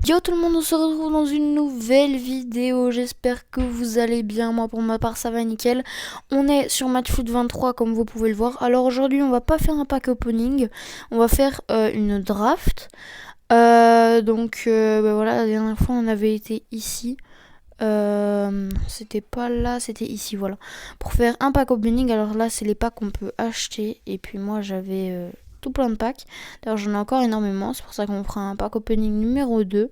Yo tout le monde, on se retrouve dans une nouvelle vidéo, j'espère que vous allez bien, moi pour ma part ça va nickel. On est sur Matchfoot 23 comme vous pouvez le voir. Alors aujourd'hui on va pas faire un pack opening, on va faire une draft. Voilà, la dernière fois on avait été ici. C'était pas là, c'était ici, voilà. Pour faire un pack opening, alors là c'est les packs qu'on peut acheter. Et puis moi j'avais tout plein de packs. D'ailleurs j'en ai encore énormément, c'est pour ça qu'on fera un pack opening numéro 2.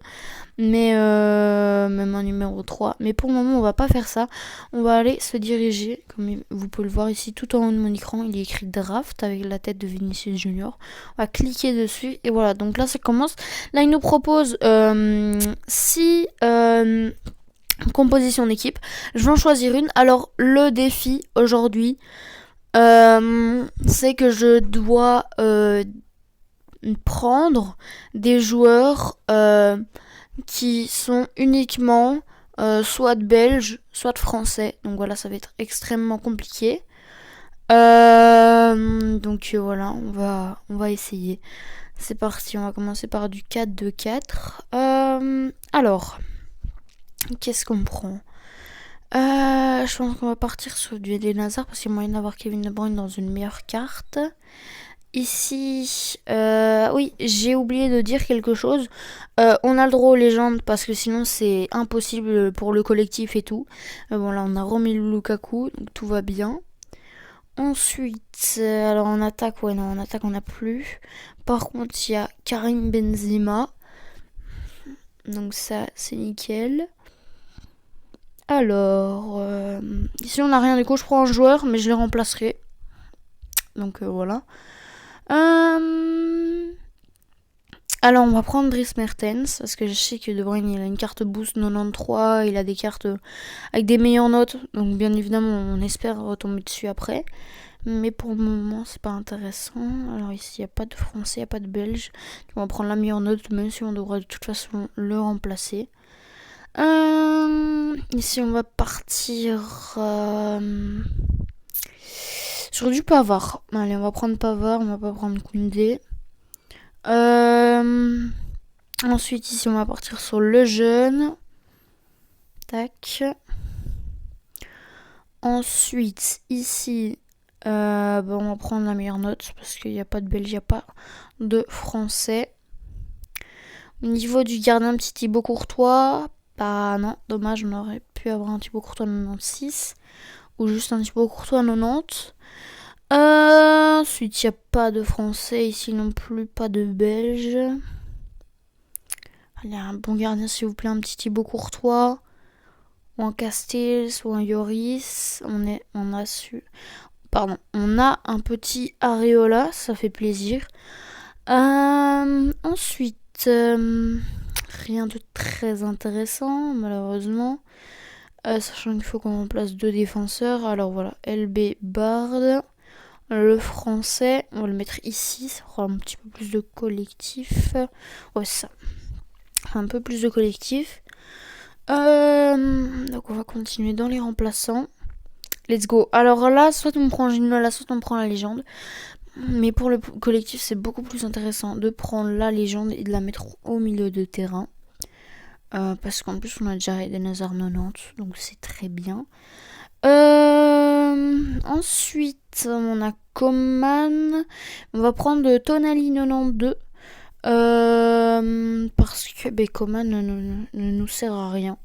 Mais même un numéro 3. Mais pour le moment on va pas faire ça. On va aller se diriger, comme vous pouvez le voir ici tout en haut de mon écran, il est écrit draft avec la tête de Vinicius Junior. On va cliquer dessus et voilà, donc là ça commence. Là il nous propose 6 compositions d'équipe. Je vais en choisir une. Alors le défi aujourd'hui, c'est que je dois prendre des joueurs qui sont uniquement soit de belges, soit de français. Donc voilà, ça va être extrêmement compliqué. Voilà, on va essayer. C'est parti, on va commencer par du 4-2-4. Alors, qu'est-ce qu'on prend? Je pense qu'on va partir sur du Eden Hazard parce qu'il y a moyen d'avoir Kevin De Bruyne dans une meilleure carte. Ici, oui, j'ai oublié de dire quelque chose. On a le droit aux légendes parce que sinon c'est impossible pour le collectif et tout. Bon là on a Romelu Lukaku, donc tout va bien. Ensuite, alors en attaque, ouais non, en attaque on n'a plus. Par contre il y a Karim Benzema. Donc ça c'est nickel. Alors, ici on n'a rien, du coup je prends un joueur mais je les remplacerai. Donc voilà. Alors on va prendre Dries Mertens parce que je sais que De Bruyne il a une carte boost 93, il a des cartes avec des meilleures notes, donc bien évidemment on espère retomber dessus après, mais pour le moment c'est pas intéressant. Alors ici il n'y a pas de français, il n'y a pas de belge, on va prendre la meilleure note même si on devra de toute façon le remplacer. Ici on va partir sur du Pavard. Allez, on va prendre Pavard, on va pas prendre Koundé. Ensuite, ici, on va partir sur le jeune. Tac. Ensuite, ici, on va prendre la meilleure note parce qu'il n'y a pas de belge, il n'y a pas de français. Au niveau du gardien, petit Thibaut Courtois. Bah non, dommage, on aurait pu avoir un Thibaut Courtois 96 ou juste un Thibaut Courtois 90. Ensuite, il n'y a pas de français ici non plus, pas de belge. Allez, un bon gardien s'il vous plaît, un petit Thibaut Courtois. Ou un Castells, ou un Lloris. On a un petit Areola, ça fait plaisir. Ensuite, rien de très intéressant, malheureusement. Sachant qu'il faut qu'on remplace 2 défenseurs. Alors voilà, LB Bard. Le français, on va le mettre ici, ça fera un petit peu plus de collectif. Ouais, ça. Un peu plus de collectif. Donc on va continuer dans les remplaçants. Let's go. Alors là, soit on prend Ginola, soit on prend la légende. Mais pour le collectif, c'est beaucoup plus intéressant de prendre la légende et de la mettre au milieu de terrain. Parce qu'en plus, on a déjà Eden Hazard 90, donc c'est très bien. Ensuite, on a Coman. On va prendre Tonali 92. Parce que Coman ne nous sert à rien.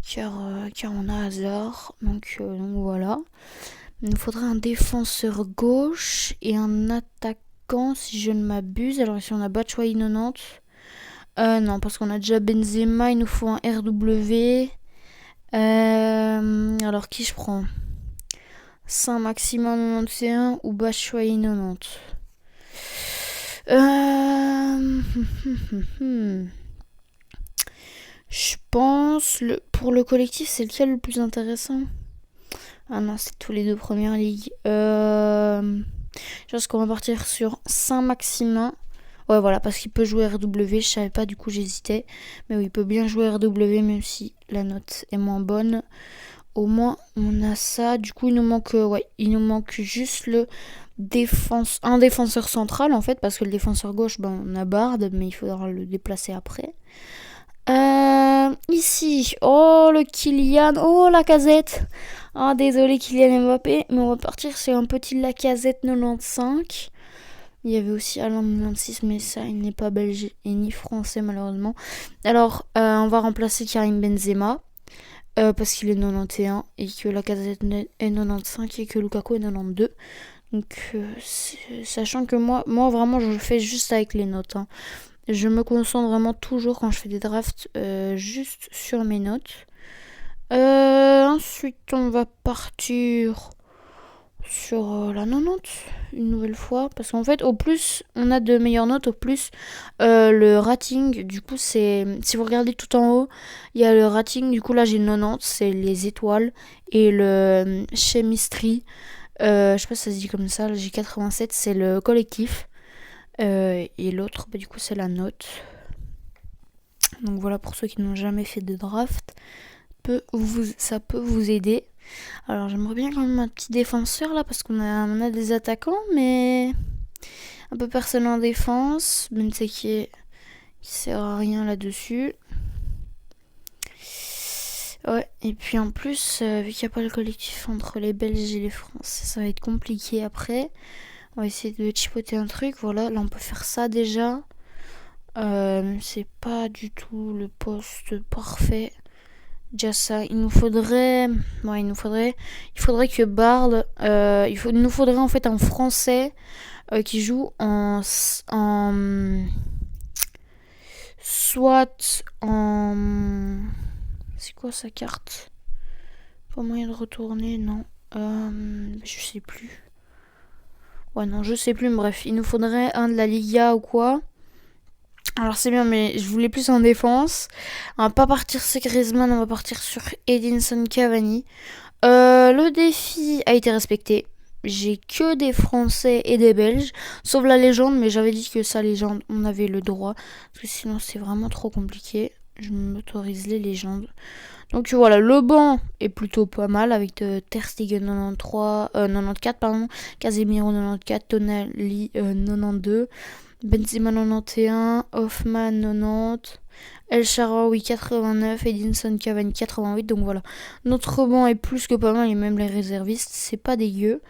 Car on a Hazard. Donc voilà. Il nous faudra un défenseur gauche et un attaquant si je ne m'abuse. Alors ici on a Batshuayi 90. Non, parce qu'on a déjà Benzema. Il nous faut un RW. Alors qui je prends? Saint-Maximin 91 ou Batshuayi 90? Je pense pour le collectif c'est lequel le plus intéressant? Ah non, c'est tous les 2 premières ligues. Je pense qu'on va partir sur Saint-Maximin. Ouais, voilà, parce qu'il peut jouer RW. Je savais pas, du coup j'hésitais. Mais oui, il peut bien jouer RW, même si la note est moins bonne. Au moins, on a ça. Du coup, il nous manque juste un défenseur central, en fait, parce que le défenseur gauche, on a Bard, mais il faudra le déplacer après. Ici, oh le Kylian, oh la Lacazette. Ah désolé Kylian Mbappé, mais on va partir sur un petit Lacazette 95. Il y avait aussi Alain 96, mais ça, il n'est pas belge et ni français malheureusement. Alors, on va remplacer Karim Benzema. Parce qu'il est 91 et que Lacazette est 95 et que Lukaku est 92. Donc, sachant que moi vraiment, je le fais juste avec les notes. Hein. Je me concentre vraiment toujours quand je fais des drafts juste sur mes notes. Ensuite, on va partir sur la 90 une nouvelle fois. Parce qu'en fait, au plus on a de meilleures notes, au plus le rating, du coup, c'est. Si vous regardez tout en haut, il y a le rating. Du coup, là, j'ai 90, c'est les étoiles. Et le chemistry, je sais pas si ça se dit comme ça, là, j'ai 87, c'est le collectif. Et l'autre, du coup, c'est la note. Donc voilà, pour ceux qui n'ont jamais fait de draft, ça peut vous aider. Alors j'aimerais bien quand même un petit défenseur là, parce qu'on a des attaquants, mais un peu personne en défense. Benteke qui sert à rien là-dessus. Ouais, et puis en plus, vu qu'il n'y a pas le collectif entre les Belges et les Français, ça va être compliqué après. On va essayer de chipoter un truc. Voilà, là on peut faire ça déjà. C'est pas du tout le poste parfait. Déjà ça, il faudrait que Bard, il nous faudrait en fait un Français qui joue soit en, c'est quoi sa carte? Pas moyen de retourner, non. Je sais plus. Ouais, non, je sais plus, mais bref, il nous faudrait un de la Liga ou quoi. Alors c'est bien, mais je voulais plus en défense. On va pas partir sur Griezmann, on va partir sur Edinson Cavani. Le défi a été respecté. J'ai que des Français et des Belges, sauf la légende, mais j'avais dit que sa légende, on avait le droit, parce que sinon c'est vraiment trop compliqué. Je m'autorise les légendes. Donc voilà, le banc est plutôt pas mal avec Ter Stegen 94 pardon, Casemiro 94, Tonali 92. Benzema 91, Hoffman 90, El Shaarawy 89, Edinson Cavani 88. Donc voilà, notre banc est plus que pas mal et même les réservistes, c'est pas dégueu.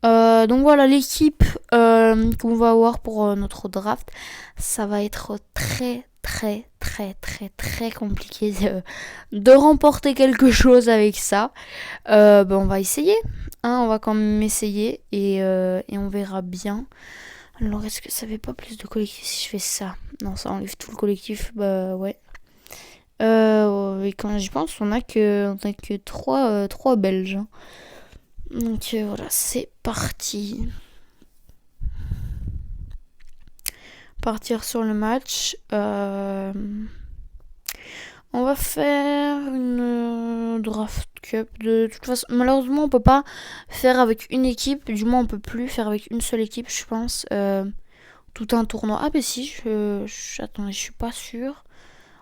Donc voilà, l'équipe qu'on va avoir pour notre draft, ça va être très compliqué de remporter quelque chose avec ça. On va essayer, hein, on va quand même essayer et on verra bien. Alors, est-ce que ça fait pas plus de collectif si je fais ça? Non, ça enlève tout le collectif, bah ouais. Et quand j'y pense, on a que 3 Belges. Hein. Donc voilà, c'est parti. Partir sur le match. On va faire une draft cup. De toute façon, malheureusement, on peut pas faire avec une équipe. Du moins, on peut plus faire avec une seule équipe, je pense. Tout un tournoi. Ah, bah si, attendez, je suis pas sûre.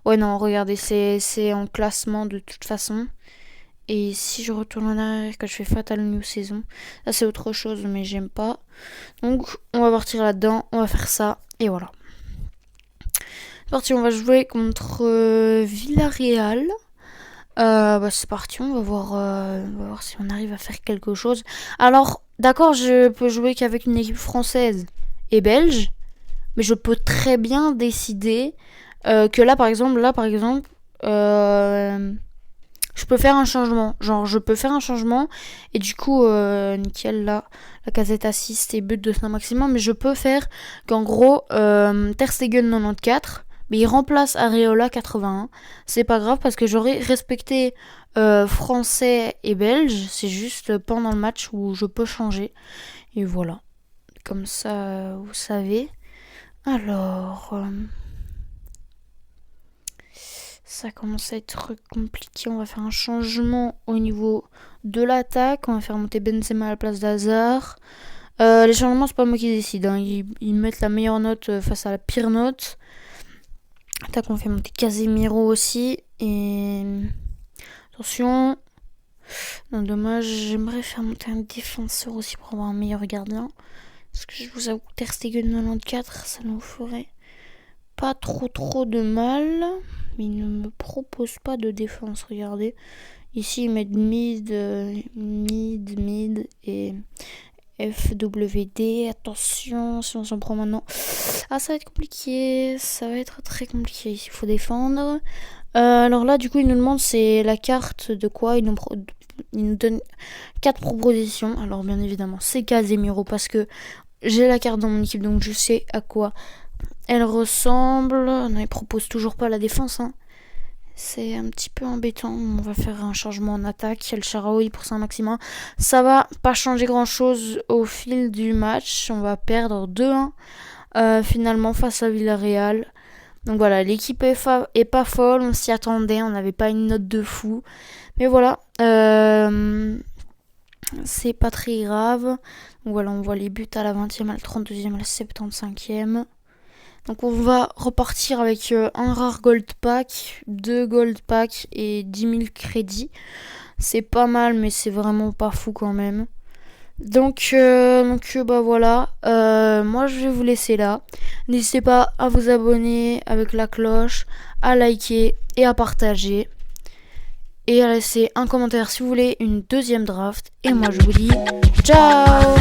Ouais, non, regardez, c'est en classement de toute façon. Et si je retourne en arrière quand je fais Fatal New Saison, ça c'est autre chose, mais j'aime pas. Donc, on va partir là-dedans, on va faire ça, et voilà. C'est parti, on va jouer contre Villarreal. C'est parti, on va voir si on arrive à faire quelque chose. Alors, d'accord, je peux jouer qu'avec une équipe française et belge, mais je peux très bien décider que là, par exemple, je peux faire un changement. Genre, je peux faire un changement et du coup, nickel, là, la casette assist et but de Saint-Maximin, mais je peux faire qu'en gros, Ter Stegen 94, mais il remplace Areola 81. C'est pas grave parce que j'aurais respecté français et belge. C'est juste pendant le match où je peux changer. Et voilà. Comme ça, vous savez. Alors, ça commence à être compliqué. On va faire un changement au niveau de l'attaque. On va faire monter Benzema à la place d'Hazard. Les changements, c'est pas moi qui décide. Hein. Ils mettent la meilleure note face à la pire note. Attaque, on fait monter Casemiro aussi. Et attention. Non, dommage. J'aimerais faire monter un défenseur aussi pour avoir un meilleur gardien. Parce que je vous avoue, Ter Stegen 94, ça nous ferait pas trop de mal. Mais il ne me propose pas de défense, regardez. Ici, ils mettent mid et FWD. Attention, si on s'en prend maintenant. Ah, ça va être compliqué. Ça va être très compliqué. Il faut défendre. Alors là, du coup, il nous demande c'est la carte de quoi. Il nous donne 4 propositions. Alors, bien évidemment, c'est Casemiro parce que j'ai la carte dans mon équipe, donc je sais à quoi elle ressemble. Non, il propose toujours pas la défense. Hein. C'est un petit peu embêtant. On va faire un changement en attaque. El Shaarawy pour Saint-Maximin. Ça va pas changer grand-chose au fil du match. On va perdre 2-1 finalement face à Villarreal. Donc voilà, l'équipe est pas folle. On s'y attendait. On n'avait pas une note de fou. Mais voilà. C'est pas très grave. Donc voilà, on voit les buts à la 20e, à la 32e, à la 75e. Donc on va repartir avec un rare gold pack, 2 gold pack et 10 000 crédits. C'est pas mal, mais c'est vraiment pas fou quand même. Donc bah voilà, moi je vais vous laisser là. N'hésitez pas à vous abonner avec la cloche, à liker et à partager. Et à laisser un commentaire si vous voulez une deuxième draft. Et moi je vous dis ciao.